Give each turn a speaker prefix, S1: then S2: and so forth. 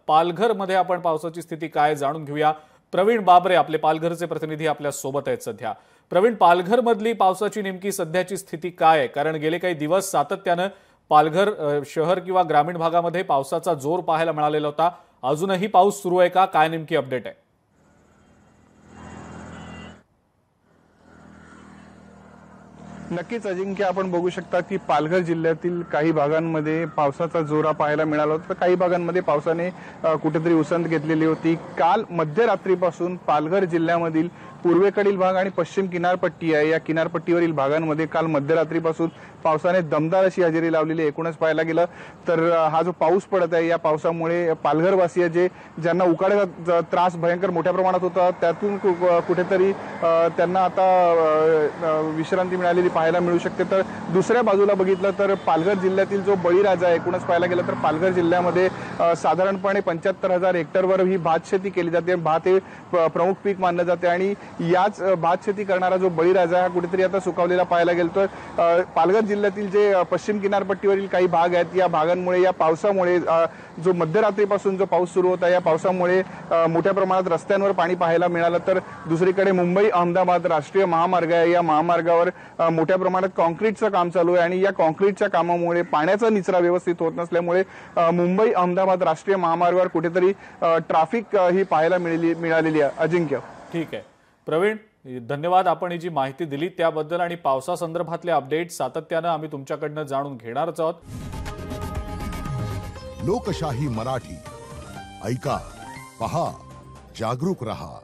S1: पालघरमध्ये आपण पावसाची स्थिती काय जाणून घेऊया। प्रवीण बाबरे आपले पालघरचे प्रतिनिधी आपल्या सोबत आहेत सध्या। प्रवीण, पालघरमधली पावसाची नेमकी सध्याची स्थिती काय आहे? कारण गेले काही दिवस सातत्याने पालघर शहर किंवा ग्रामीण भागामध्ये पावसाचा जोर पाहायला मिळालेला होता। अजूनही पाऊस सुरू आहे का? काय नेमकी अपडेट आहे?
S2: नक्कीच अजिंक्य, आपण बघू शकता की पालघर जिल्ह्यातील काही भागांमध्ये पावसाचा जोरा पाहायला मिळाला होता, तर काही भागांमध्ये पावसाने कुठेतरी उसंत घेतलेली होती। काल मध्यरात्रीपासून पालघर जिल्ह्यामधील पूर्वेकडील भाग आणि पश्चिम किनारपट्टी आहे, या किनारपट्टीवरील भागांमध्ये काल मध्यरात्रीपासून पावसाने दमदार अशी हजेरी लावलेली। एकूणच पाहायला गेलं तर हा जो पाऊस पडत आहे, या पावसामुळे पालघरवासीय ज्यांना उकाड्याचा त्रास भयंकर मोठ्या प्रमाणात होता, त्यातून कुठेतरी त्यांना आता विश्रांती मिळालेली पाहायला मिळू शकते। तर दुसऱ्या बाजूला बघितलं तर पालघर जिल्ह्यातील जो बळीराजा आहे, एकूणच पाहायला गेलं तर पालघर जिल्ह्यामध्ये साधारणपणे 75,000 हेक्टरवर ही भात शेती केली जाते। भात हे प्रमुख पीक मानलं जाते आणि याच भात शेती करणारा जो बळीराजा हा कुठेतरी आता सुखावलेला पाहायला गेलो। तर पालघर जिल्ह्यातील जे पश्चिम किनारपट्टीवरील काही भाग आहेत, या भागांमुळे या पावसामुळे जो मध्यरात्रीपासून जो पाऊस सुरू होता, या पावसामुळे मोठ्या प्रमाणात रस्त्यांवर पाणी पाहायला मिळालं। तर दुसरीकडे मुंबई अहमदाबाद राष्ट्रीय महामार्ग आहे, या महामार्गावर मोठ्या प्रमाणात कॉन्क्रीटचं काम चालू आहे आणि या कॉन्क्रीटच्या कामामुळे पाण्याचा निचरा व्यवस्थित होत नसल्यामुळे मुंबई अहमदाबाद राष्ट्रीय महामार्गावर कुठेतरी ट्रॅफिक ही पाहायला मिळालेली आहे। अजिंक्य,
S1: ठीक आहे प्रवीण, धन्यवाद। आपण ही जी माहिती दिली त्याबद्दल आणि पावसासंदर्भातले अपडेट सातत्याने आम्ही तुमच्याकडनं जाणून घेणारच आहोत।
S3: लोकशाही मराठी ऐका, पहा, जागरूक रहा।